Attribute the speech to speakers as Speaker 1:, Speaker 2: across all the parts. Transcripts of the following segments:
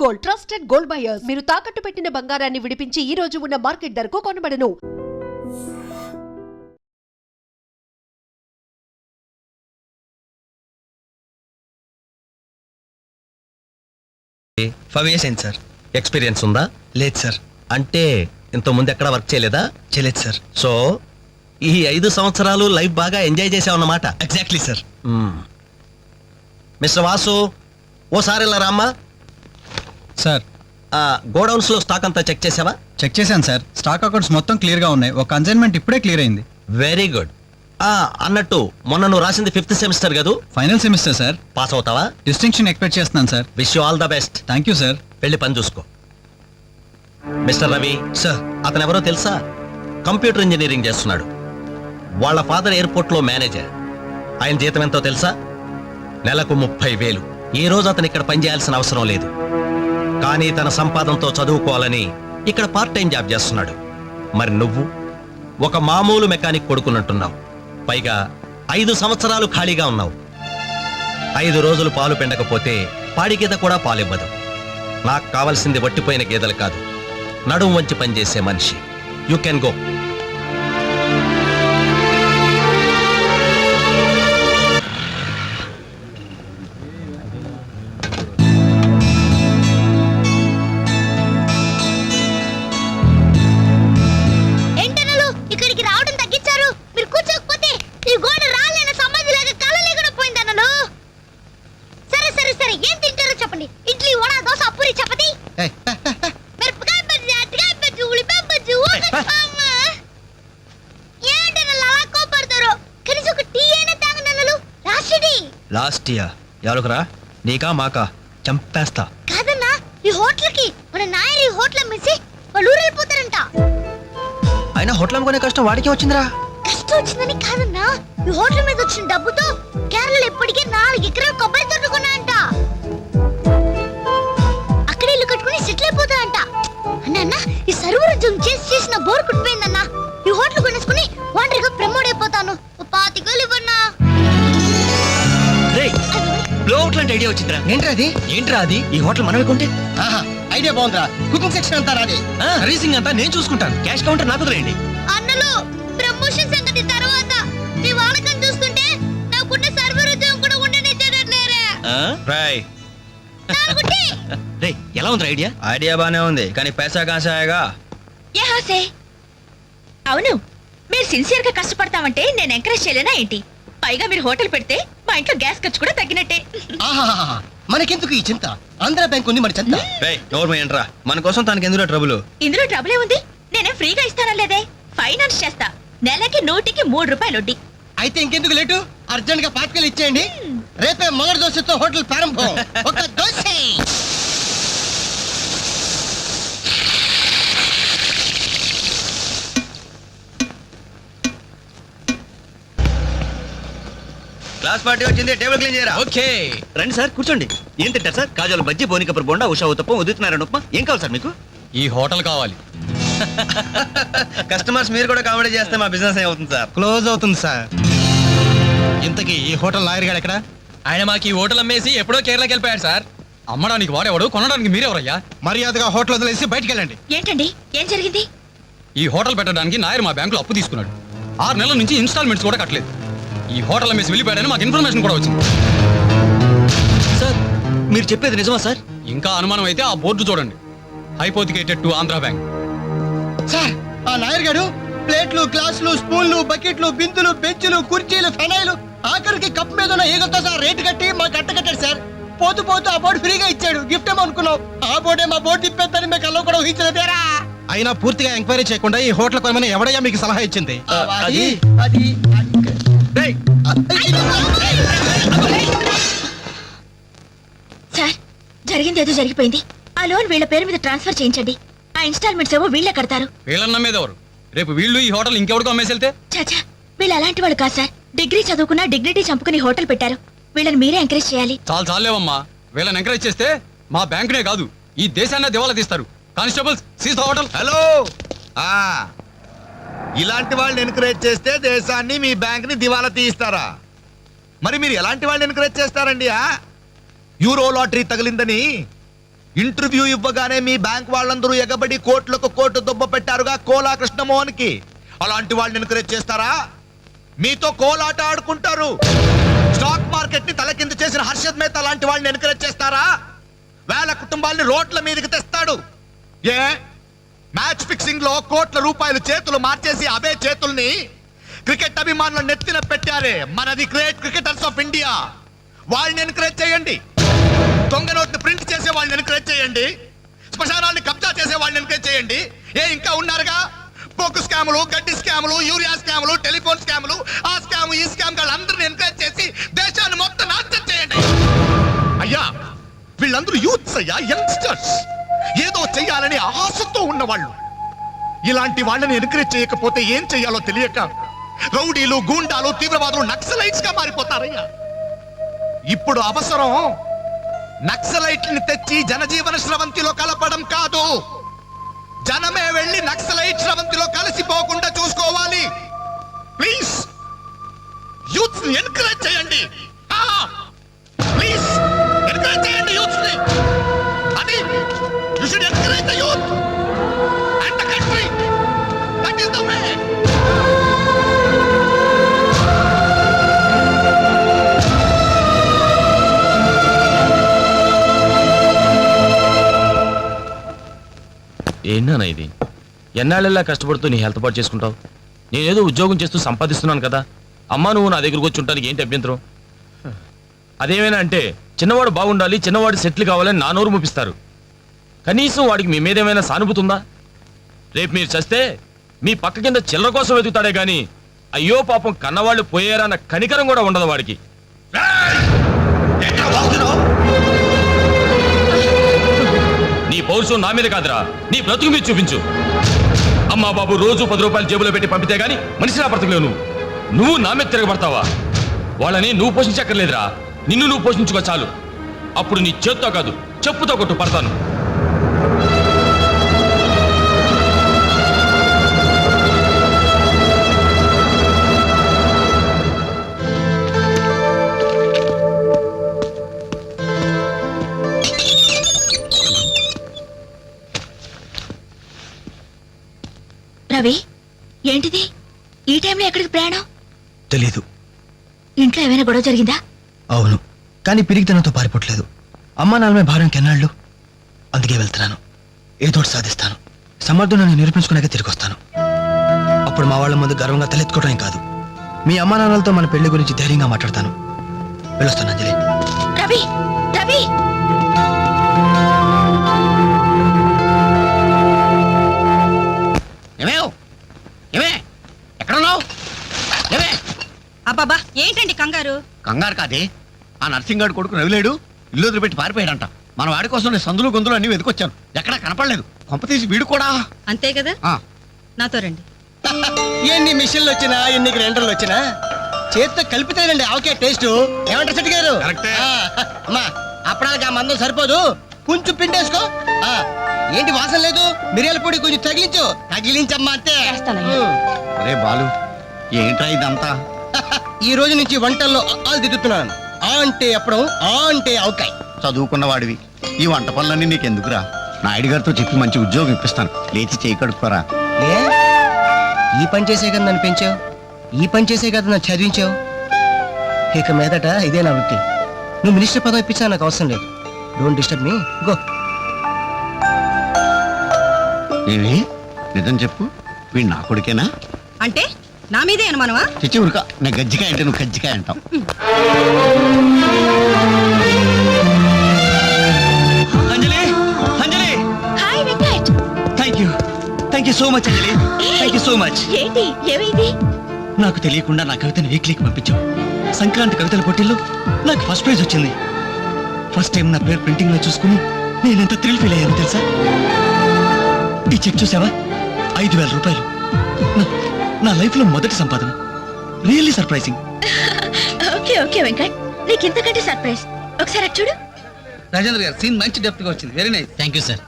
Speaker 1: Gold, trusted gold buyers. మీరు తాకట్టు పెట్టిన బంగారాన్ని విడిపించి ఈ రోజు ఉన్న మార్కెట్ ధరకు కొనబడను.
Speaker 2: సార్
Speaker 3: ఎక్స్పీరియన్స్ ఉందా?
Speaker 2: లేదు సార్.
Speaker 3: అంటే ఇంత ముందు ఎక్కడ వర్క్ చేయలేదా?
Speaker 2: చేయలేదు సార్.
Speaker 3: సో ఈ 5 సంవత్సరాలు లైఫ్ బాగా ఎంజాయ్ చేసావన్నమాట.
Speaker 2: Exactly sir.
Speaker 3: మిస్టర్ వాసు, ఓసారి ఇలా రామ్మా.
Speaker 2: సార్,
Speaker 3: గోడౌన్స్ లో స్టాక్ అంతా చెక్ చేసావా?
Speaker 2: చెక్ చేశాను సార్. స్టాక్ అకౌంట్స్ మొత్తం క్లియర్ గా ఉన్నాయి. ఒక కన్సైన్మెంట్ ఇప్పుడే క్లియర్ అయింది.
Speaker 3: Very good. అన్నట్టు మొన్న నువ్వు రాసింది 5th సెమిస్టర్ కదూ?
Speaker 2: Final semester sir.
Speaker 3: పాస్ అవుతావా?
Speaker 2: డిస్టింక్షన్ ఎక్స్పెక్ట్ చేస్తున్నాను sir.
Speaker 3: Wish you all the best.
Speaker 2: Thank you sir.
Speaker 3: వెళ్ళి పని చూసుకో. Mister Ravi
Speaker 2: sir.
Speaker 3: అతను ఎవరో తెలుసా? కంప్యూటర్ ఇంజనీరింగ్ చేస్తున్నాడు. వాళ్ళ ఫాదర్ ఎయిర్పోర్ట్ లో మేనేజర్. ఆయన జీతం ఎంతో తెలుసా? నెలకు 30,000. ఈ రోజు అతను ఇక్కడ పనిచేయాల్సిన అవసరం లేదు, కానీ తన సంపాదనతో చదువుకోవాలని ఇక్కడ పార్ట్ టైం జాబ్ చేస్తున్నాడు. మరి నువ్వు ఒక మామూలు మెకానిక్ కొడుకున్నట్టున్నావు. పైగా 5 సంవత్సరాలు ఖాళీగా ఉన్నావు. 5 రోజులు పాలు పిండకపోతే పాడి గీత కూడా పాలివ్వదు. నాకు కావలసింది వట్టిపోయిన గేదెలు కాదు, నడుం వంచి పనిచేసే మనిషి. You can go.
Speaker 2: Last year ఎవరుకురా? నీకా మాకా? చంపేస్తా.
Speaker 4: కాదన్నా, ఈ హోటల్కి మన నాయర్ ఈ హోటల్ అమ్మేసి వాళ్ళు ఊరెళ్ళిపోతారంట.
Speaker 2: అయినా హోటల్ అమ్ముకునే కష్టం వాడికి వచ్చిందిరా.
Speaker 4: కష్టం వచ్చిందని కాదన్నా, ఈ హోటల్ మీద వచ్చిన డబ్బుతో కేరళలో ఇప్పటికే 4 ఎకరాలు కొబ్బరి తోట కొన్నాయంట. అక్కడ ఇల్లు కట్టుకుని సెటిల్ అయిపోతాయంట. అన్న ఈ సర్వర్ ఉద్యోగం చేసిన బోర్ కుట్టిపోయిందన్నా. ఈ హోటల్ కొనేసుకుని వాండర్గా ప్రమోట్ అయిపోతాను. 25,000 ఇవ్వన్నా.
Speaker 2: ఐడియా వచ్చిందిరా. ఏంట్రా అది? ఈ హోటల్ మనమే కొంటే
Speaker 5: ఐడియా బాగుందిరా. కుకింగ్ సెక్షన్ అంతా రాదే,
Speaker 2: సర్వీసింగ్ అంతా నేను చూసుకుంటాను. క్యాష్ కౌంటర్ నాకు వదిలేయండి.
Speaker 4: అన్నలు, ప్రమోషన్ సంగతి తర్వాత. నీ వాడకం చూస్తుంటే నాకున్న సర్వర్ ఉద్యోగం కూడా ఉండనిచ్చేటట్లేరే.
Speaker 2: రే, ఎలా ఉంది ఐడియా? ఐడియా బానే ఉంది, కానీ పైసా కాసాయగా.
Speaker 6: అవును, మీరు సిన్సియర్ గా కష్టపడతామంటే నేను ఎంకరేజ్ చేయలేనా ఏంటి? పైగా మీరు హోటల్ పెడితే మా ఇంట్లో గ్యాస్ ఖర్చు కూడా తగ్గినట్టే.
Speaker 5: మనకెందుకు ఈ చింత? ఆంధ్ర బ్యాంక్ ఉంది మన చింత.
Speaker 2: ఏంట్రా, మన కోసం తనకి ఎందులో ట్రబుల్?
Speaker 6: ఇందులో ట్రబులే ఉంది. నేనే ఫ్రీగా ఇస్తానా లేదే? ఫైనాన్స్ చేస్తా. నెలకి 100కి 3 రూపాయలు వడ్డీ.
Speaker 5: అయితే ఇంకెందుకు లేటు? అర్జెంట్ గా పాతికలు ఇచ్చేయండి. రేపే మొదటి దోశతో హోటల్ ప్రారంభం. ఒక దోశ.
Speaker 2: క్లాస్ పార్టీ వచ్చింది, టేబుల్ క్లీన్ చేయరా. ఓకే, రండి సార్, కూర్చోండి. ఏం తింటారు సార్? కాజాలు బజ్జీ, బోనికపర్ బోండా, ఉషా ఉత్తప్పం, ఉదితనారాయణ ఉప్మా. ఏం కావాలి సార్ మీకు?
Speaker 7: ఈ హోటల్ కావాలి.
Speaker 2: కస్టమర్స్ మీరు కూడా కామెడీ చేస్తే మా బిజినెస్ ఏమవుతుంది సార్?
Speaker 5: క్లోజ్ అవుతుంది సార్. ఇంతకీ ఈ హోటల్ లాయర్ గారు ఎక్కడ?
Speaker 7: ఆయన మాకు ఈ హోటల్ అమ్మేసి ఎప్పుడో కేరళకి వెళ్ళిపోయాడు సార్. అమ్మడానికి వాడేవాడు, కొనడానికి మీరెవరయ్యా?
Speaker 5: మర్యాదగా హోటల్ వదిలేసి బయటికి వెళ్ళండి.
Speaker 6: ఏంటండి, ఏం జరిగింది?
Speaker 7: ఈ హోటల్ పెట్టడానికి నాయర్ మా బ్యాంకులో అప్పు తీసుకున్నాడు. 6 నెలల నుంచి ఇన్స్టాల్మెంట్స్ కూడా కట్టలేదు. ఈ హోటల్ అమ్మేసి వెళ్ళిపోయాడని మాకు ఇన్ఫర్మేషన్ కూడా వచ్చింది.
Speaker 2: సార్, మీరు చెప్పేది నిజమా సార్?
Speaker 7: ఇంకా అనుమానం అయితే ఆ బోర్డు చూడండి, hypothecated to Andhra bank.
Speaker 5: Sir, ఆ నాయర్ గారు ప్లేట్లు, గ్లాసులు, స్పూన్లు, బకెట్లు, బిందులు, బెంచులు, కుర్చీలు, ఫెనాయిలు, ఆఖరికి కప్ మీద ఉన్న ఈగలతో సార్ రేటు కట్టి మాకు కట్ట కట్టాడు సార్. పోతూ పోతూ ఆ బోర్డు ఫ్రీగా ఇచ్చాడు. గిఫ్ట్ ఏమో అనుకున్నాం. ఆ బోర్డే మా బోర్డు తిప్పేద్దని మీకు అలా కూడా ఊహించలేదేరా.
Speaker 8: అయినా పూర్తిగా ఎంక్వైరీ చేయకుండా ఈ హోటల్ కొనమని ఎవడయ్యా మీకు సలహా ఇచ్చింది?
Speaker 6: సార్, జరిగింది ఏదో జరిగిపోయింది. ఆ లోన్ వీళ్ళ పేరు మీద ట్రాన్స్ఫర్ చేయించండి. ఆ ఇన్స్టాల్మెంట్స్ ఏమో వీళ్ళే కడతారు.
Speaker 7: వీళ్ళని నమ్మేదెవరు? రేపు వీళ్ళు ఈ హోటల్ ఇంకెవరికో అమ్మేసి వెళ్తే?
Speaker 6: చాచా, వీళ్ళు అలాంటి వాళ్ళు కాదు సార్. డిగ్రీ చదువుకున్నా డిగ్నిటీ చంపుకుని హోటల్ పెట్టారు. వీళ్ళని మీరే ఎంకరేజ్ చేయాలి.
Speaker 7: చాలేవమ్మా. వీళ్ళని ఎంకరేజ్ చేస్తే మా బ్యాంకునే కాదు, ఈ దేశాన్ని దివాలా తీస్తారు. Constables, seize the hotel.
Speaker 9: Hello, ఇలాంటి వాళ్ళని ఎంకరేజ్ చేస్తే దేశాన్ని, మీ బ్యాంక్ ని దివాలా తీయిస్తారా? మరి మీరు ఎలాంటి వాళ్ళని ఎంకరేజ్ చేస్తారండి? యూరో లాటరీ తగిలిందని ఇంటర్వ్యూ ఇవ్వగానే మీ బ్యాంక్ వాళ్ళందరూ ఎగబడి కోట్లకు కోట్లు దుబ్బ పెట్టారుగా కోలా కృష్ణమోహన్ కి. అలాంటి వాళ్ళని ఎంకరేజ్ చేస్తారా? మీతో కోలాట ఆడుకుంటారు. స్టాక్ మార్కెట్ ని తలకింద చేసిన హర్షద్ మేహతా లాంటి వాళ్ళని ఎంకరేజ్ చేస్తారా? వేల కుటుంబాలని రోడ్ల మీదకి తెస్తాడు. ఏ మ్యాచ్ ఫిక్సింగ్ లో కోట్ల రూపాయలు చేతులు మార్చేసి అవే చేతుల్ని క్రికెట్ అభిమానుల నెత్తిన పెట్టారే మనది గ్రేట్ క్రికెటర్స్ ఆఫ్ ఇండియా. వాళ్ళని ఎంకరేజ్ చేయండి. దొంగ నోట్ని ప్రింట్ చేసే వాళ్ళని ఎంకరేజ్ చేయండి. శ్మశానాన్ని కబ్జా చేసే వాళ్ళని ఎంకరేజ్ చేయండి. ఇంకా ఉన్నారుగా పోకు స్కాములు, గడ్డి స్కాములు, యూరియా స్కాములు, టెలిఫోన్ స్కాములు, ఆ స్కామ్ ఈ స్కామ్ వాళ్ళందరినీ ఎంకరేజ్ చేసి దేశాన్ని మొత్తం నాశనం చేయండి. అయ్యా వీళ్ళందరూ యూత్స్ అయ్యా, యంగ్స్టర్స్, ఏదో చెయ్యాలని ఆశతో ఉన్నవాళ్ళు. ఇలాంటి వాళ్ళని ఎంకరేజ్ చేయకపోతే ఏం చెయ్యాలో తెలియక రౌడీలు, గూండాలు, తీవ్రవాదులు, నక్సలైట్స్ గా మారిపోతారయ్యా. ఇప్పుడు అవసరం నక్సలైట్ని తెచ్చి జనజీవన స్రవంతిలో కలపడం కాదు, జనమే వెళ్ళి నక్సలైట్ స్రవంతిలో కలిసిపోకుండా చూసుకోవాలి. ప్లీజ్ యూత్ ని ఎంకరేజ్ చేయండి. ప్లీజ్ ఎంకరేజ్ చేయండి యూత్ ని. అది you should encourage the youth and the country. That is the way.
Speaker 10: ఏంటన్నా ఇది? ఎన్నాళ్ళెల్లా కష్టపడుతూ నీ హెల్త్ పాటు చేసుకుంటావు? నేనేదో ఉద్యోగం చేస్తూ సంపాదిస్తున్నాను కదా, అమ్మా నువ్వు నా దగ్గరకు వచ్చి ఉంటానికి ఏంటి అభ్యంతరం? అదేమైనా అంటే చిన్నవాడు బాగుండాలి, చిన్నవాడు సెటిల్ కావాలని నా నోరు ముపిస్తారు. కనీసం వాడికి మీ మీద ఏమైనా సానుభూతి ఉందా? రేపు మీరు చస్తే మీ పక్క కింద చిల్లర కోసం వెతుకుతాడే గాని అయ్యో పాపం కన్నవాళ్ళు పోయారన్న కనికరం కూడా ఉండదు వాడికి. నీ పౌరుషం నా మీద కాదురా, నీ బ్రతుకు మీద చూపించు. అమ్మా బాబు రోజు 10 రూపాయలు జేబులో పెట్టి పంపితే గానీ మనిషిలా బ్రతకలేవు. నువ్వు నా మీద తిరగబడతావా? వాళ్ళని నువ్వు పోషించక్కర్లేదురా, నిన్ను నువ్వు పోషించుకో చాలు. అప్పుడు నీ చేత్తో కాదు చెప్పుతో కొట్టు పడతాను.
Speaker 6: రవి, ఏంటిది ఈ టైంలో ఎక్కడికి ప్రయాణం?
Speaker 5: తెలీదు.
Speaker 6: ఇంట్లో ఏమైనా గొడవ జరిగిందా?
Speaker 5: అవును, కానీ పిరిగితనంతో పారిపోవట్లేదు. అమ్మా నాన్నమే భారం కెన్నాళ్ళు. అందుకే వెళ్తున్నాను. ఏదో ఒకటి సాధిస్తాను. సమర్థులను నిరూపించుకున్నాక తిరిగి వస్తాను. అప్పుడు మా వాళ్ళ ముందు గర్వంగా తలెత్తుకోవడం కాదు, మీ అమ్మా నాన్నలతో మన పెళ్లి గురించి ధైర్యంగా మాట్లాడతాను. వెళ్ళొస్తాను అంజలి.
Speaker 6: రవి, రవి,
Speaker 2: ఎక్కడున్నావు?
Speaker 6: అబ్బాబా ఏంటండి కంగారు?
Speaker 2: కంగారు కాదే, ఆ నర్సింగ్ గారు కొడుకు రవిలేడు, ఇల్లు వదిలిపెట్టి పారిపోయాడంట. మన వాడి కోసం నేను సందులు గొంతులు అన్ని వెతుకొచ్చాను, ఎక్కడా కనపడలేదు. కొంప తీసి వీడు కూడా.
Speaker 6: అంతే కదా, నాతో రండి.
Speaker 5: ఎన్ని మిషన్లు వచ్చినా, ఎన్ని గ్రైండర్లు వచ్చినా చేతితో కలిపితేనండి ఆవకే టేస్ట్. ఏమంటారు సెట్ గారు? అమ్మా అప్పడానికి ఆ మందం సరిపోదు, కొంచెం పిండేసుకో. ఏంటి వాసన లేదు? మిరియాల పొడి కొంచెం తగిలించమ్మా అంతే.
Speaker 2: అరే బాలు, ఏంట్రా ఇదంతా?
Speaker 5: ఈ రోజు నుంచి వంటల్లో ఆలు దిద్దుతున్నాను. ఆ అంటే అప్పుడు, ఆ అంటే ఆవకాయ.
Speaker 2: చదువుకున్న వాడివి, ఈ వంట పనులన్నీ నీకెందుకురా? నాయుడు గారితో చెప్పి మంచి ఉద్యోగం ఇప్పిస్తాను, లేచి చేయి కడుక్కోరా.
Speaker 5: ఈ పని చేసే కదా నన్ను పెంచావు, ఈ పని చేసే కదా నన్ను చదివించావు. ఇక మీదట ఇదే నా వృత్తి. నువ్వు మినిస్టర్ పదవి ఇప్పించా నాకు అవసరం లేదు. Don't disturb me, go.
Speaker 2: ఏమి నిజం చెప్పు, వీడు నా కొడుకేనా?
Speaker 6: అంటే నా మీదే అనుమానమా?
Speaker 2: చిచ్చి ఉరుక, నేను గజ్జికాయ అంటే నువ్వు కజ్జికాయ అంటావు. Anjali, Anjali,
Speaker 6: hi Venkat.
Speaker 2: Thank you so much Anjali, thank you so much.
Speaker 6: ఏంటి ఏమైంది?
Speaker 2: నాకు తెలియకుండా నా కవితను వీక్లీకి పంపించావు. సంక్రాంతి కవితల పోటీల్లో నాకు ఫస్ట్ ప్రైజ్ వచ్చింది. ఫస్ట్ టైం నా పేరు ప్రింటింగ్ లో చూసుకుని నేను ఎంత థ్రిల్ ఫీల్ అయ్యాను తెలుసా? ఈ చెక్ చూసావా? 5,000 రూపాయలు. నా లైఫ్ లో మొదటి సంపాదన. Really surprising.
Speaker 6: Okay okay Venkat, నీకు ఇంతకంటే సర్ప్రైజ్. ఒకసారి అటు చూడు.
Speaker 11: రాజేంద్ర గారు సీన్ మంచి డెప్త్ గా వచ్చింది. Very nice.
Speaker 2: Thank you sir.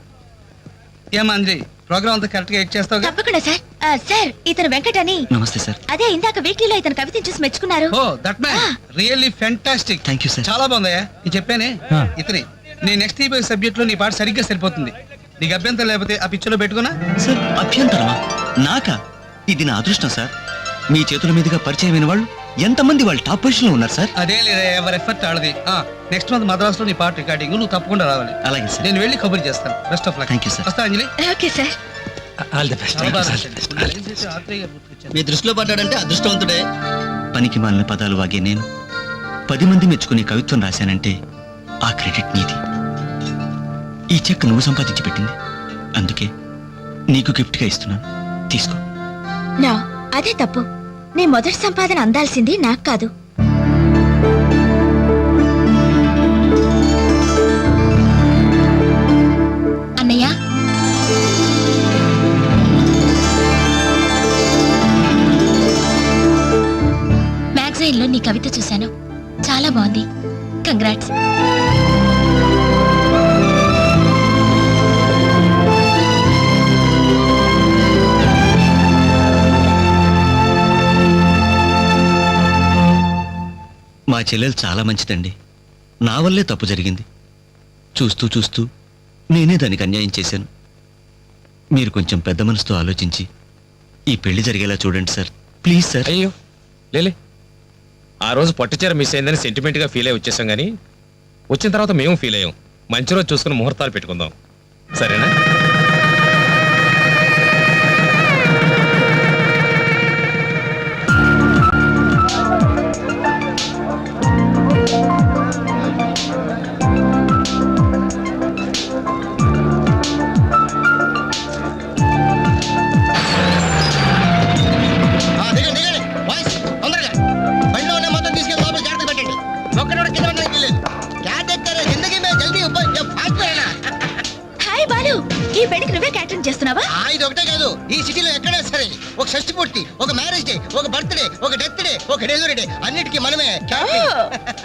Speaker 11: ఏమా అంజలి, ప్రోగ్రామ్ అంతా కరెక్ట్ గా ఎడ్ చేస్తావు?
Speaker 6: తప్పకుండా సార్. సార్ ఇతను వెంకట్ అని.
Speaker 2: నమస్తే సార్.
Speaker 6: అదే ఇందాక వీక్లీలో ఇతను కవిత చూసి మెచ్చుకున్నారు.
Speaker 11: Oh that man really fantastic.
Speaker 2: Thank you sir.
Speaker 11: చాలా బాగుందయ్యా. నేను చెప్పానే ఇతని నీ నెక్స్ట్ ఈ సబ్జెక్ట్ లో నీ పాట సరిగ్గా సరిపోతుంది. నీకు అభ్యంతరం లేకపోతే ఆ పిక్చర్లో పెట్టుకున్నా.
Speaker 2: సార్ అభ్యంతరమా? నాకా? ఇది నా అదృష్టం సార్. మీ చేతుల మీదుగా పరిచయమైన వాళ్ళు ఎంతమంది వాళ్ళు టాప్ పొజిషన్ లో ఉన్నారు సార్.
Speaker 11: అదే లేదా ఎవరి ఎఫర్ట్ ఆడది. నెక్స్ట్ మంత్ మద్రాసులో నీ పాట రికార్డింగ్ నువ్వు తప్పకుండా రావాలి.
Speaker 2: అలాగే సార్.
Speaker 11: నేను వెళ్ళి కబుర్ చేస్తాను. Best of luck.
Speaker 2: Thank you, sir.
Speaker 11: వస్తా Anjali.
Speaker 6: Okay sir.
Speaker 2: All the best.
Speaker 5: మీ దృష్టిలో పడ్డాడంటే అదృష్టవంతుడే.
Speaker 2: పనికి మాలిన పదాలు వాగే నేను 10 మంది మెచ్చుకునే కవిత్వం రాశానంటే ఆ క్రెడిట్ నీది. ఈ చెక్ నువ్వు సంపాదించి పెట్టింది, అందుకే నీకు గిఫ్ట్ గా ఇస్తున్నాను, తీసుకో.
Speaker 4: నా అదే తప్పు. నీ మొదటి సంపాదన అందాల్సింది నాకు కాదు. అన్నయ్య, మ్యాగజైన్ లో నీ కవిత చూశాను, చాలా బాగుంది. కంగ్రాట్స్.
Speaker 2: మా చెల్లెలు చాలా మంచిదండి. నా వల్లే తప్పు జరిగింది. చూస్తూ చూస్తూ నేనే దానికి అన్యాయం చేశాను. మీరు కొంచెం పెద్ద మనసుతో ఆలోచించి ఈ పెళ్లి జరిగేలా చూడండి సార్, ప్లీజ్ సార్.
Speaker 10: అయ్యో లేలే, ఆ రోజు పట్టుచీర మిస్ అయిందని సెంటిమెంట్గా ఫీల్ అయ్యి వచ్చేసాం, కానీ వచ్చిన తర్వాత మేము ఫీల్ అయ్యాం. మంచి రోజు చూసుకుని ముహూర్తాలు పెట్టుకుందాం, సరేనా?
Speaker 4: హాయ్ బాలు, ఈ పెళ్లికి నువ్వే క్యాటరింగ్ చేస్తున్నావా?
Speaker 5: ఇది ఒకటే కాదు, ఈ సిటీలో ఎక్కడైనా సరే ఒక షష్టి పూర్తి, ఒక మ్యారేజ్ డే, ఒక బర్త్డే, ఒక డెత్ డే, ఒక డెలివరీ డే, అన్నిటికీ మనమే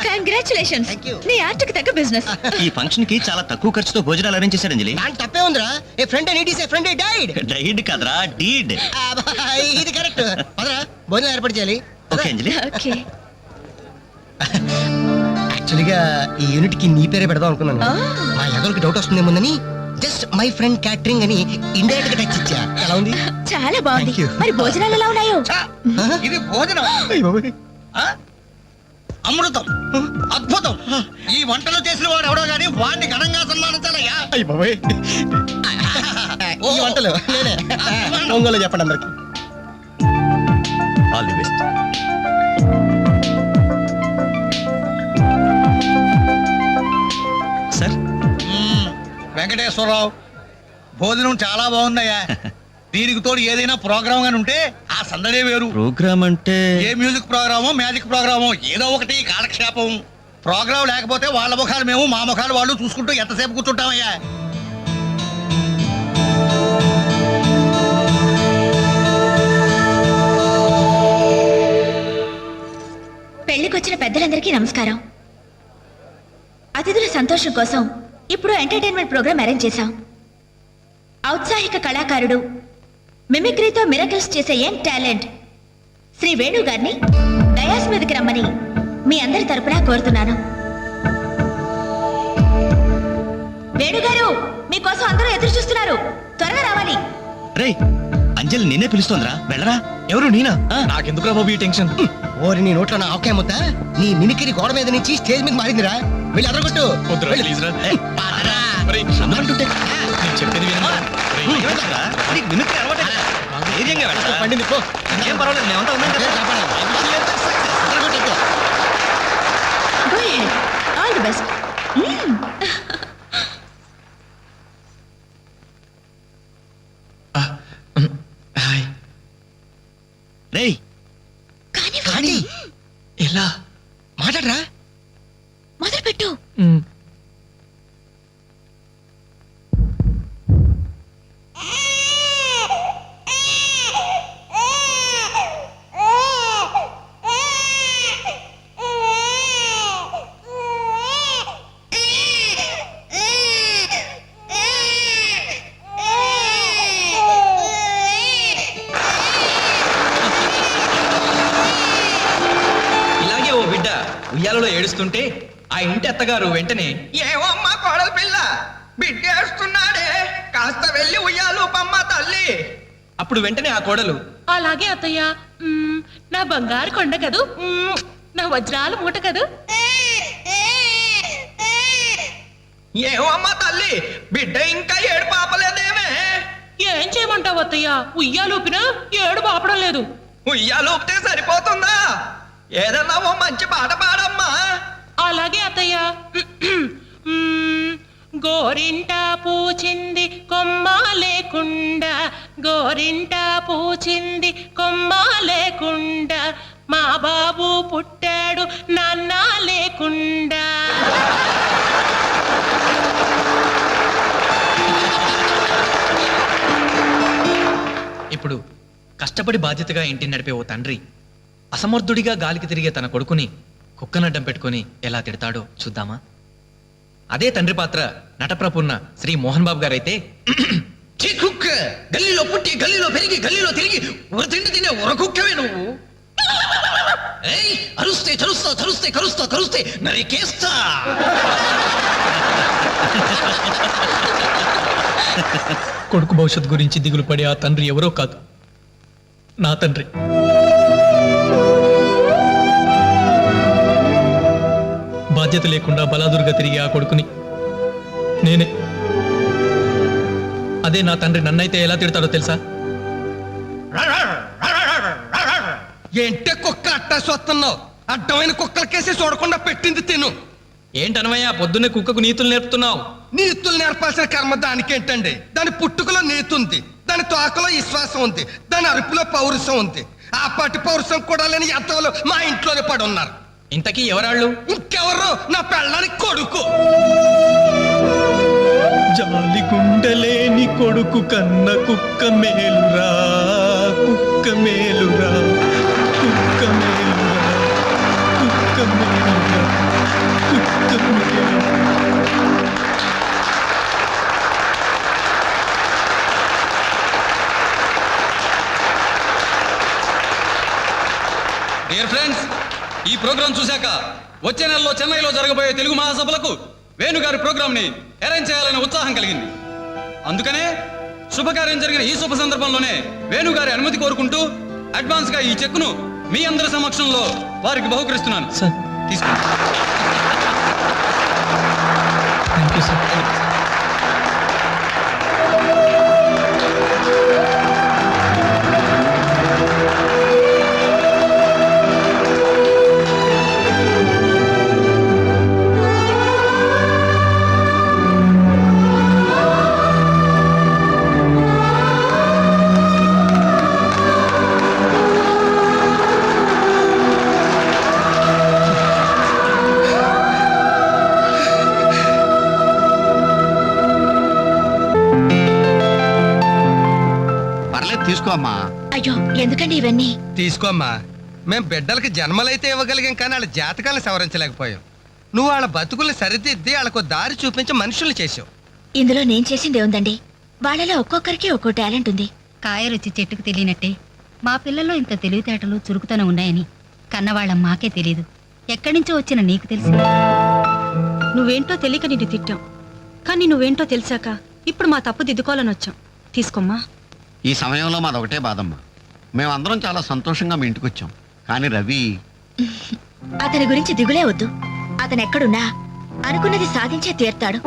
Speaker 6: కంగ్రాచులేషన్స్.
Speaker 5: Thank you.
Speaker 6: నీ ఆర్ట్కి తగ్గ బిజినెస్.
Speaker 2: ఈ ఫంక్షన్ కి చాలా తక్కువ ఖర్చుతో భోజనాలు అరేంజ్ చేశారు అంజలి.
Speaker 5: దాని తప్పే ఉందిరా. A friend and it is a friend died.
Speaker 2: Died కాదురా, డీడ్.
Speaker 5: ఇది కరెక్ట్. పదరా భోజనం ఏర్పాటు చేయాలి.
Speaker 2: ఓకే అంజలి.
Speaker 6: ఓకే.
Speaker 5: యాక్చువల్గా ఈ యూనిట్ కి నీ పేరే పెడదాం అనుకున్నాను. మా ఎగరికి డౌట్ వస్తుందేమోనని జస్ట్ మై ఫ్రెండ్ క్యాటరింగ్ అని ఇండైరెక్ట్ గా టచ్ ఇచ్చా. ఎలా ఉంది?
Speaker 4: చాలా బాగుంది.
Speaker 5: Thank you.
Speaker 4: మరి భోజనాలు ఎలా ఉన్నాయో?
Speaker 11: ఇది భోజనం, అమృతం, అద్భుతం. ఈ వంటలు చేసిన వాడు ఎవడో గానీ వాడిని ఘనంగా సన్మానించాలయ్యా.
Speaker 5: ఈ వంటలు నేనే. ఒంగోలు చెప్పండి అందరికి.
Speaker 2: All the best. Sir
Speaker 11: Venkateswararao, భోజనం చాలా బాగుందయ్యా. దీనికి తోడు ఏదైనా ప్రోగ్రామ్ గాని ఉంటే ఆ సందడే వేరు.
Speaker 2: ప్రోగ్రామ్ అంటే
Speaker 11: ఏ మ్యూజిక్ ప్రోగ్రామో మ్యాజిక్ ప్రోగ్రామో ఏదో ఒకటి కాలక్షేపం. ప్రోగ్రామ్ లేకపోతే వాళ్ళ ముఖాలు మేము, మా ముఖాలు వాళ్ళు చూసుకుంటూ ఎంతసేపు కూర్చుంటామయ్యా.
Speaker 4: పెళ్లికొచ్చిన పెద్దలందరికీ నమస్కారం. అతిథుల సంతోషం కోసం ఇప్పుడు ఎంటర్టైన్మెంట్ ప్రోగ్రామ్ అరేంజ్ చేశాం. ఔత్సాహిక కళాకారుడు, మిమిక్రీతో మిరకల్స్ చేసే యంగ్ టాలెంట్ శ్రీ వేణు గారిని డయాస్ మీదకి రమ్మని మీ అందరి తరపున కోరుతున్నాను. వేణుగారు, మీకోసం అందరూ ఎదురు చూస్తున్నారు, త్వరగా రావాలి.
Speaker 2: రేయ్, అంజలి నిన్నే పిలుస్తోందిరా, వెళ్ళరా. ఎవరు? నేనా?
Speaker 10: నాకెందుకురా బాబు ఈ టెన్షన్?
Speaker 5: ఓరి నీ నోట్లో నా ఆవకాయ ముద్ద. నీ మిమిక్రీ గోడ మీద నుంచి స్టేజ్ మీద మారిందిరా. వెళ్ళి అదరగొట్టు.
Speaker 10: వద్దురా, ప్లీజ్ రా. ఒరేయ్,
Speaker 2: అంటుంటే
Speaker 10: నేను చెప్పేది వినరా? ఒరేయ్,
Speaker 2: నీకు మిమిక్రీ అలవాటే కదా. ధైర్యంగా వెళ్ళరా.
Speaker 5: పండింది పో.
Speaker 2: ఏం పర్వాలేదు, మేమంతా ఉన్నాం కదా.
Speaker 5: అదరగొట్టు.
Speaker 4: Go ahead. All the best.
Speaker 2: రేయ్,
Speaker 5: కానీ
Speaker 2: ఎలా
Speaker 5: మాట్లాడరా.
Speaker 4: మొదలు పెట్టు.
Speaker 12: ఇలాగే ఓ బిడ్డ ఉయ్యాలలో ఏడుస్తుంటే ఆ ఇంటి అత్తగారు వెంటనే ఏవో అమ్మా కోడలు
Speaker 11: బిడ్డేస్తున్నాడే, కాస్త వెళ్ళి ఉయ్యాలు పమ్మ తల్లి.
Speaker 2: అప్పుడు వెంటనే ఆ కోడలు,
Speaker 6: అలాగే అత్తయ్య. నా బంగారు కొండ కదూ, నా వజ్రాల మూట కదూ.
Speaker 11: ఏమమ్మా తల్లి, బిడ్డ ఇంకా ఏడు పాపలేదేమే?
Speaker 6: ఏం చేయమంటావు అత్తయ్య, ఉయ్యాలూపినా ఏడు పాపడం లేదు.
Speaker 11: ఉయ్యాలు ఊపితే సరిపోతుందా? ఏదన్నా ఓ మంచి పాట పాడమ్మా.
Speaker 6: అలాగే అత్తయ్య. గోరింట పూచింది కొమ్మ లేకుండా, గోరింట పూచింది కొమ్మ లేకుండా, మా బాబు పుట్టాడు నాన్న లేకుండా.
Speaker 2: ఇప్పుడు కష్టపడి బాధ్యతగా ఇంటిని నడిపే ఓ తండ్రి అసమర్థుడిగా గాలికి తిరిగే తన కొడుకుని కుక్కనడ్డం పెట్టుకొని ఎలా తిడతాడో చూద్దామా? అదే తండ్రి పాత్ర నటప్రపున్న శ్రీ మోహన్ బాబు గారైతే,
Speaker 11: కుక్క గల్లీలో పుట్టి గల్లీలో పెరిగి గల్లీలో తిరిగి తిండి తినే కుక్కవే నువ్వు. ఏయ్, అరుస్తే చరుస్తా, చరుస్తే కరుస్తా, కరుస్తే నరికేస్తా.
Speaker 2: కొడుకు భవిష్యత్ గురించి దిగులు పడే ఆ తండ్రి ఎవరో కాదు, నా తండ్రి. బాధ్యత లేకుండా బలాదురుగా తిరిగి ఆ కొడుకుని నేనే. అదే నా తండ్రి నన్నైతే ఎలా తిడతాడో తెలుసా?
Speaker 11: ఏంటే కుక్క అట్టా చూస్తున్నావు? అడ్డమైన కుక్కలకేసి చూడకుండా పెట్టింది తిను.
Speaker 2: ఏంటనవయ్యా పొద్దున్నే కుక్కకు నీతులు నేర్పుతున్నావు?
Speaker 11: నీతులు నేర్పాల్సిన కర్మ దానికేంటండి? దాని పుట్టుకలో నీతి ఉంది, దాని తోకలో విశ్వాసం ఉంది, దాని అరుపులో పౌరుషం ఉంది. ఆ పాటి పౌరుషం కూడా లేని ఎంతలో మా ఇంట్లోనే పడి ఉన్నారు.
Speaker 2: ఇంతకీ ఎవరాళ్ళు?
Speaker 11: ఇంకెవరు? నా పెళ్ళానికి కొడుకు.
Speaker 2: జాలి గుండెలేని కొడుకు కన్న కుక్క మేలురా, కుక్క మేలురా, కుక్క మేలురా, కుక్క మేలురా, కుక్క మేలురా.
Speaker 7: డియర్ ఫ్రెండ్స్, ఈ ప్రోగ్రాం చూశాక వచ్చే నెలలో చెన్నైలో జరగబోయే తెలుగు మహాసభలకు వేణుగారి ప్రోగ్రామ్ ని అరేంజ్ చేయాలనే ఉత్సాహం కలిగింది. అందుకనే శుభకార్యం జరిగిన ఈ శుభ సందర్భంలోనే వేణుగారి అనుమతి కోరుకుంటూ అడ్వాన్స్ గా ఈ చెక్కును మీ అందరి సమక్షంలో వారికి బహుకరిస్తున్నాను.
Speaker 2: సార్
Speaker 7: తీసుకోండి.
Speaker 2: Thank you sir.
Speaker 5: తీసుకోమ్మా.
Speaker 4: అయ్యో ఎందుకండి ఇవన్నీ?
Speaker 11: తీసుకోమ్మా. మేం బిడ్డలకి జన్మలైతే ఇవ్వగలిగాం, కానీ వాళ్ళ జాతకాలను సవరించలేకపోయాం. నువ్వు వాళ్ళ బతుకుల్ని సరిదిద్ది వాళ్ళకు దారి చూపించి మనుషుల్ని చేసావు.
Speaker 4: ఇందులో నేను చేసింది ఏముందండి? వాళ్ళలో ఒక్కొక్కరికి ఒక్కో టాలెంట్ ఉంది.
Speaker 6: కాయ రుచి చెట్టుకు తెలియనట్టే మా పిల్లల్లో ఇంత తెలివితేటలు చురుకుతనం ఉన్నాయని కన్నవాళ్ళం మాకే తెలీదు. ఎక్కడి నుంచో వచ్చిన నీకు తెలిసి నువ్వేంటో తెలియక నిన్ను తిట్టాం, కానీ నువ్వేంటో తెలిసాక ఇప్పుడు మా తప్పు దిద్దుకోవాలని వచ్చాం. తీసుకోమ్మా.
Speaker 5: ఈ సమయంలో మాదొకటే బాధమ్మా. మేమందరం చాలా సంతోషంగా మీ ఇంటికి వచ్చాం, కానీ రవి
Speaker 4: అతని గురించి దిగులే వద్దు. అతను ఎక్కడున్నా అనుకున్నది సాధించే తీర్తాడు.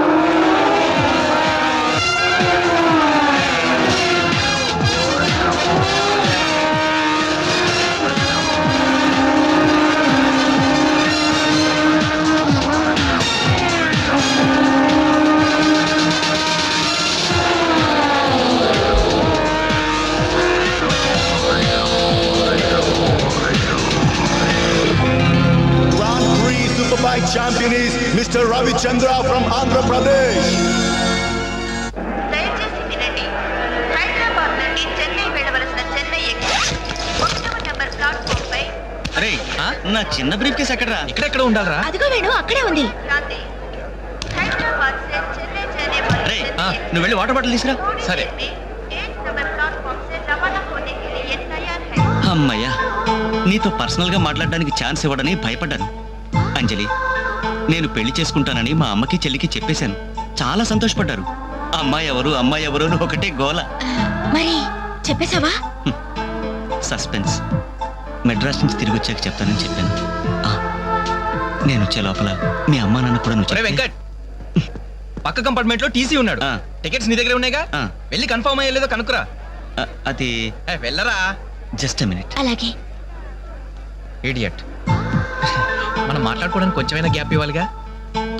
Speaker 12: Champion is Mr. Ravi Chandra from Andhra Pradesh.
Speaker 4: దయచేసి వినండి. హైదరాబాద్ నుండి చెన్నై వెళ్ళవలసిన చెన్నై ఎక్స్ప్రెస్ 1వ నంబర్ ప్లాట్ఫామ్ పై.
Speaker 2: అరే నా చిన్న బ్రీఫ్ కేసు ఎక్కడరా? ఇక్కడెక్కడ ఉండాలరా?
Speaker 4: అదిగో వేణు, అక్కడే ఉంది. హైదరాబాద్ से చెన్నై जाने वाली
Speaker 2: అరే నువ్వు వెళ్ళి వాటర్ బాటిల్ తీసుకురా. సరే.
Speaker 4: 8 నంబర్ ప్లాట్ఫామ్ से रवाना होने के लिए तैयार है.
Speaker 2: అమ్మయ్యా, నీతో పర్సనల్ గా మాట్లాడడానికి ఛాన్స్ ఇవ్వడని భయపడ్డాను. అంజలి, నేను పెళ్లి చేసుకుంటానని మా అమ్మకి చెల్లికి చెప్పేశాను. చాలా సంతోషపడ్డారు. అమ్మాయి ఎవరు అని ఒకటే గోల.
Speaker 4: మరి చెప్పేశావా?
Speaker 2: సస్పెన్స్. మెడ్రాస్ నుంచి తిరిగి వచ్చాక చెప్తానని చెప్పాను. ఆ, నేను వచ్చే లోపల మీ అమ్మా నాన్న కూడా నువ్వు చెప్తే-
Speaker 8: వెంకట్ పక్క కంపార్ట్మెంట్ లో టీసీ ఉన్నాడు.
Speaker 2: ఆ.
Speaker 8: టికెట్స్ నీ దగ్గర ఉన్నాయిగా,
Speaker 2: ఆ.
Speaker 8: వెళ్ళి కన్ఫర్మ్ అయ్యలేదో కనుక్కురా.
Speaker 2: అది
Speaker 8: వెళ్ళరా.
Speaker 2: Just a minute.
Speaker 4: అలాగే.
Speaker 8: ఇడియట్. మనం మాట్లాడుకోవడానికి కొంచెమైనా గ్యాప్ ఇవ్వాలిగా.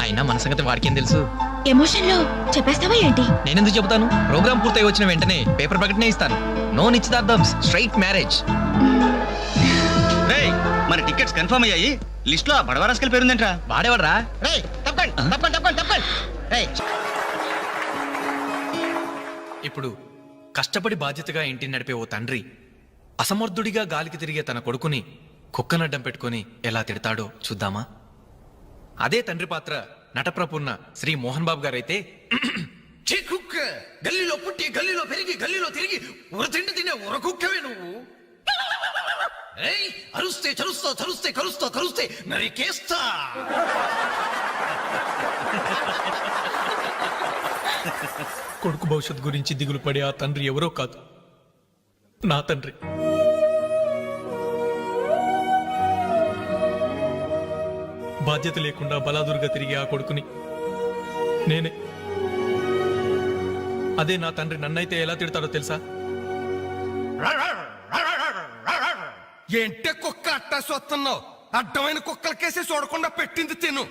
Speaker 8: అయినా మన సంగతి వాడికేం తెలుసు.
Speaker 4: ఎమోషన్ లో చెప్పేస్తావా ఏంటి?
Speaker 8: నేనెందుకు చెబుతాను? ప్రోగ్రామ్ పూర్తయి వచ్చిన వెంటనే పేపర్ ప్రకటనే ఇస్తాను. నో నిశ్చితార్థం, స్ట్రైట్ మ్యారేజ్.
Speaker 2: రేయ్, మన టికెట్స్ కన్ఫర్మ్ అయ్యాయి. లిస్ట్ లో బడవరాస్కల్ పేరుందేంట్రా?
Speaker 8: వాడేవాడ్రా?
Speaker 5: రేయ్ తప్పండి. రేయ్
Speaker 13: ఇప్పుడు కష్టపడి బాధ్యతగా ఇంటిని నడిపే ఓ తండ్రి అసమర్థుడిగా గాలికి తిరిగే తన కొడుకుని కుక్కనడ్డం పెట్టుకుని ఎలా తిడతాడో చూద్దామా? అదే తండ్రి పాత్ర నటప్రపూర్ణ శ్రీ మోహన్ బాబు గారైతే,
Speaker 11: చీ కుక్క, గల్లీలో పుట్టి గల్లీలో పెరిగి గల్లీలో తిరిగి ఉరతిండి తినే ఉరకుక్కవే నువ్వు. ఏయ్, అరుస్తే చరుస్తా చరుస్తే కరుస్తా కరుస్తే నరికేస్తా.
Speaker 13: కొడుకు భవిష్యత్ గురించి దిగులు పడే ఆ తండ్రి ఎవరో కాదు, నా తండ్రి. బాధ్యత లేకుండా బలాదురుగా తిరిగే ఆ కొడుకుని నేనే. అదే నా తండ్రి నన్నైతే ఎలా తిడతాడో తెలుసా?
Speaker 11: ఏంటే కుక్క అట్టా సొస్తున్నావు? అడ్డమైన కుక్కలకేసి చూడకుండా పెట్టింది తిను.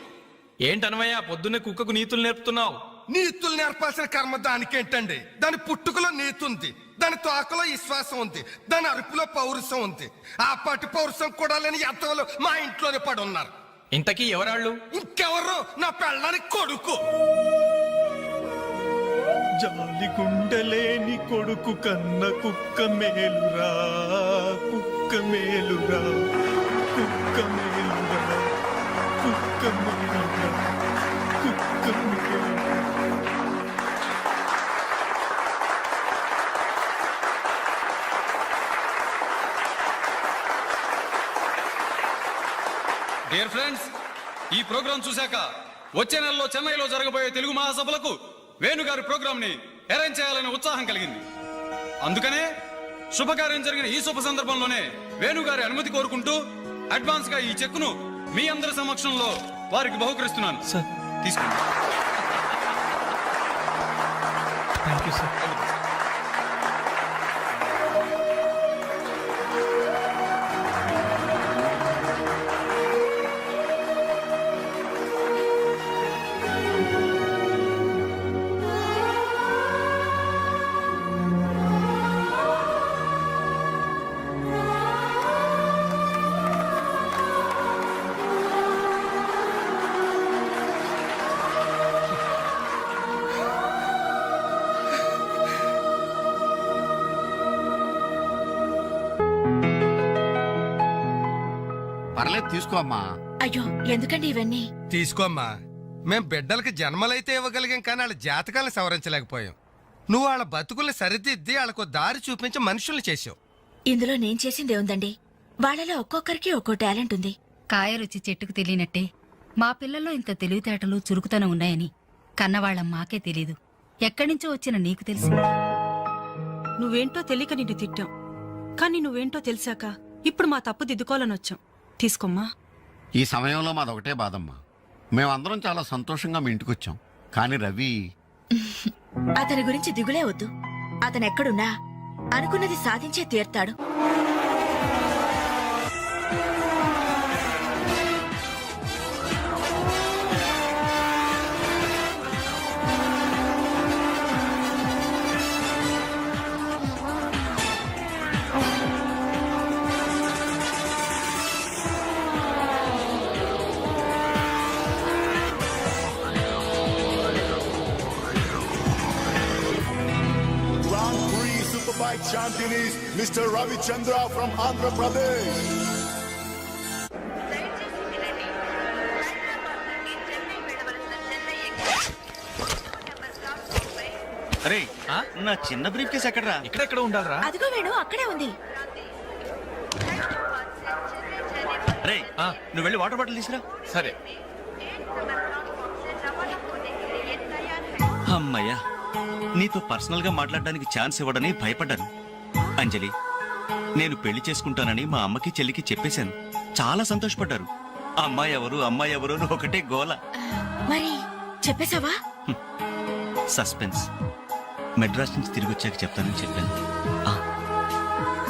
Speaker 13: ఏంటనవయ్యా పొద్దున్నే కుక్కకు నీతులు నేర్పుతున్నావు?
Speaker 11: నీతులు నేర్పాల్సిన కర్మ దానికేంటండి? దాని పుట్టుకలో నీతి ఉంది, దాని తోకలో విశ్వాసం ఉంది, దాని అరుపులో పౌరుషం ఉంది. ఆ పాటి పౌరుషం కూడా లేని ఎంతలో మా ఇంట్లోనే పడి ఉన్నారు.
Speaker 13: ఇంతకీ ఎవరాళ్ళు?
Speaker 11: ఇంకెవరు? నా పెళ్ళానికి కొడుకు.
Speaker 13: జాలి గుండెలేని కొడుకు కన్న కుక్క మేలురా, కుక్క మేలురా, కుక్క మేలురా, కుక్క మేలురా, కుక్క మేలురా.
Speaker 7: డియర్ ఫ్రెండ్స్, ఈ ప్రోగ్రాం చూశాక వచ్చే నెలలో చెన్నైలో జరగబోయే తెలుగు మహాసభలకు వేణుగారి ప్రోగ్రామ్ ని అరేంజ్ చేయాలనే ఉత్సాహం కలిగింది. అందుకనే శుభకార్యం జరిగిన ఈ శుభ సందర్భంలోనే వేణుగారి అనుమతి కోరుకుంటూ అడ్వాన్స్ గా ఈ చెక్కును మీ అందరి సమక్షంలో వారికి బహుకరిస్తున్నాను.
Speaker 13: సార్
Speaker 7: తీసుకోండి.
Speaker 13: Thank you sir.
Speaker 11: పర్లేదు తీసుకో అమ్మా.
Speaker 4: అయ్యో ఎందుకండి ఇవన్నీ?
Speaker 11: తీసుకోమ్మా. మేం బిడ్డలకి జన్మలైతే ఇవ్వగలిగాం, కానీ వాళ్ళ జాతకాలను సవరించలేకపోయాం. నువ్వు వాళ్ళ బతుకుల్ని సరిదిద్ది వాళ్ళకు దారి చూపించి మనుషుల్ని చేసావు.
Speaker 4: ఇందులో నేను చేసిందే ఉందండి. వాళ్ళలో ఒక్కొక్కరికి ఒక్కో టాలెంట్ ఉంది.
Speaker 6: కాయ రుచి చెట్టుకు తెలియనట్టే మా పిల్లల్లో ఇంత తెలివితేటలు చురుకుతనం ఉన్నాయని కన్నవాళ్ళం మాకే తెలీదు. ఎక్కడ్నుంచో వచ్చిన నీకు తెలిసి.
Speaker 14: నువ్వేంటో తెలియక నిన్ను తిట్టాం, కానీ నువ్వేంటో తెలిసాక ఇప్పుడు మా తప్పు దిద్దుకోవాలని వచ్చాం. తీసుకోమ్మా.
Speaker 11: ఈ సమయంలో మాదొకటే బాధమ్మా. మేమందరం చాలా సంతోషంగా మీ ఇంటికి వచ్చాం, కానీ రవి
Speaker 4: అతని గురించి దిగులే వద్దు. అతనెక్కడున్నా అనుకున్నది సాధించే తీర్తాడు.
Speaker 12: Superbike champion is Mr. Ravi Chandra from Andhra Pradesh.
Speaker 2: అరే, నా చిన్న బ్రీఫ్ కేసు ఎక్కడరా?
Speaker 13: ఇక్కడెక్కడ ఉండాలరా?
Speaker 4: అదిగో వేణు, అక్కడే ఉంది.
Speaker 2: అరే, నువ్వు వెళ్ళి వాటర్ బాటిల్ తీసురా.
Speaker 13: సరే.
Speaker 2: అమ్మయ్యా, నీతో పర్సనల్ గా మాట్లాడడానికి ఛాన్స్ ఇవ్వడని భయపడ్డాను. అంజలి, నేను పెళ్లి చేసుకుంటానని మా అమ్మకి చెల్లికి చెప్పేశాను. చాలా సంతోషపడ్డారు. అమ్మాయి ఎవరు అని ఒకటే గోల.
Speaker 4: మరి చెప్పేశావా?
Speaker 2: సస్పెన్స్. మెడ్రాస్ నుంచి తిరిగి వచ్చాక చెప్తానని చెప్పాను. ఆ,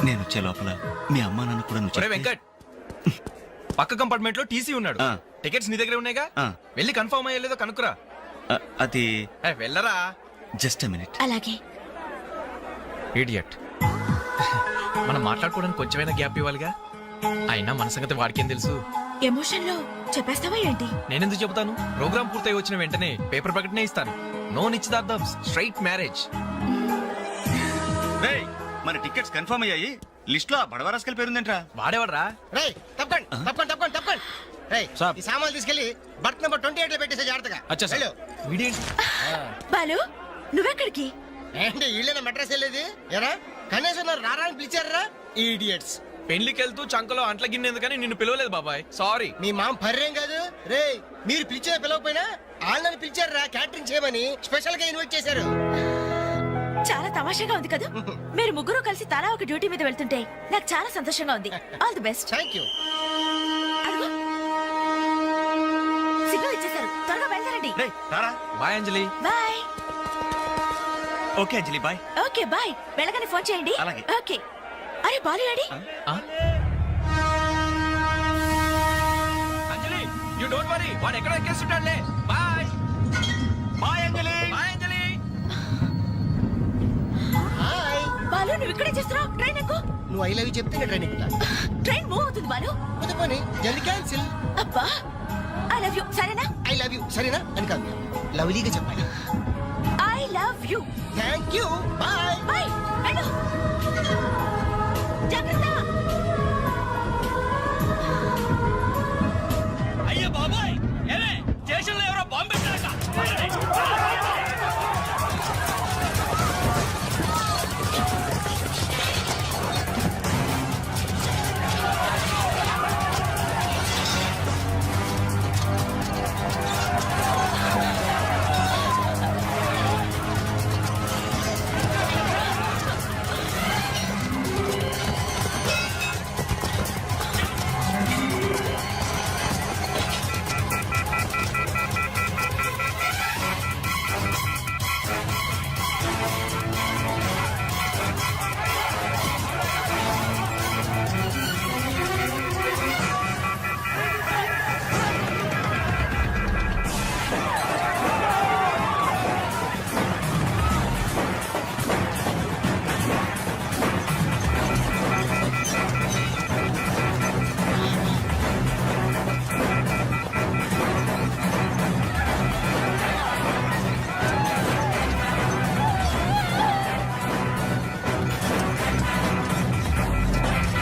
Speaker 2: నేను వచ్చే లోపల మీ అమ్మా నాన్న కూడా నువ్వు
Speaker 13: ఒరే
Speaker 2: చెప్తే-
Speaker 13: వెంకట్, పక్క కంపార్ట్మెంట్ లో టీసీ ఉన్నాడు.
Speaker 2: ఆ.
Speaker 13: టికెట్స్ నీ దగ్గర ఉన్నాయిగా,
Speaker 2: ఆ.
Speaker 13: వెళ్ళి కన్ఫర్మ్ అయ్యలేదో కనుక్కురా.
Speaker 2: అది
Speaker 13: వెళ్ళరా.
Speaker 2: Just a minute.
Speaker 4: అలాగే.
Speaker 8: ఇడియట్. మనం మాట్లాడుకోవడానికి కొంచెమైనా గ్యాప్ ఇవ్వాలిగా. అయినా మన సంగతి వాడికేం తెలుసు.
Speaker 4: ఎమోషన్ లో చెప్పేస్తావా ఏంటి?
Speaker 13: నేనెందుకు చెబుతాను? ప్రోగ్రామ్ పూర్తయి వచ్చిన వెంటనే పేపర్ ప్రకటనే ఇస్తాను. నో నిశ్చితార్థం, స్ట్రైట్ మ్యారేజ్.
Speaker 2: మన టికెట్స్ కన్ఫర్మ్ అయ్యాయి. లిస్ట్ లో బడవరాస్కల్ పేరుందేంట్రా?
Speaker 13: వాడేవాడ్రా?
Speaker 5: రేయ్ తప్పకండి. రేయ్, ఈ సామాన్లు తీసుకెళ్లి బర్త్ నెంబర్ 28 లో పెట్టేసే జాగ్రత్తగా.
Speaker 13: అచ్చా సార్.
Speaker 5: వెళ్ళు.
Speaker 13: వీడేంటి?
Speaker 4: బాలు నువ్వెక్కడికి?
Speaker 5: ఏంటి వీళ్ళైనా మెడ్రాస్ వెళ్ళేది? ఎరా కనీసం నన్ను రారాని పిలిచారా? ఈడియట్స్.
Speaker 13: పెళ్లికి వెళ్తూ చంకలో అంట్ల గిన్నె ఎందుకని నిన్ను పిలవలేదు బాబాయ్, సారీ.
Speaker 5: మీ మామ పర్రేం కాదు. రేయ్, మీరు పిలిచినా పిలవకపోయినా వాళ్ళని పిలిచారా క్యాటరింగ్ చేయమని స్పెషల్ గా ఇన్వైట్ చేశారు.
Speaker 4: చాలా తమాషాగా ఉంది కదా. మీరు ముగ్గురు కలిసి తలా ఒక డ్యూటీ మీద వెళ్తుంటే నాకు చాలా సంతోషంగా ఉంది. All the best.
Speaker 5: Thank you.
Speaker 4: Signal ఇచ్చేశారు, త్వరగా బయలుదేరండి.
Speaker 13: Bye Anjali.
Speaker 4: Bye.
Speaker 2: Okay Anjali, bye.
Speaker 4: Okay bye. వెళ్ళగానే ఫోన్ చేయండి.
Speaker 2: అలాగే.
Speaker 4: ఓకే. అరే బాలు ఏడి?
Speaker 13: అంజలి, యు డోంట్ వరీ, వాడు ఎక్కడ ఎక్కేస్తుంటాడులే. Bye bye Anjali. Bye Anjali.
Speaker 5: Hi.
Speaker 4: Balu నువ్వు ఇక్కడే చేస్తున్నావు? ట్రైన్ ఎక్కు.
Speaker 5: నువ్వు ఐ లవ్ యూ చెప్తే నేను ట్రైన్ ఎక్కుతా.
Speaker 4: ట్రైన్ మూవ్ అవుతుంది బాలు.
Speaker 5: పోనీ జల్ది క్యాన్సిల్.
Speaker 4: అబ్బా ఐ లవ్ యూ. సరేనా?
Speaker 5: ఐ లవ్ యూ సరేనా అని కాదు, లవ్లీగా చెప్పాలి.
Speaker 4: I love you.
Speaker 5: Thank you. Bye.
Speaker 4: Bye. వెళ్ళు. జాగ్రత్త.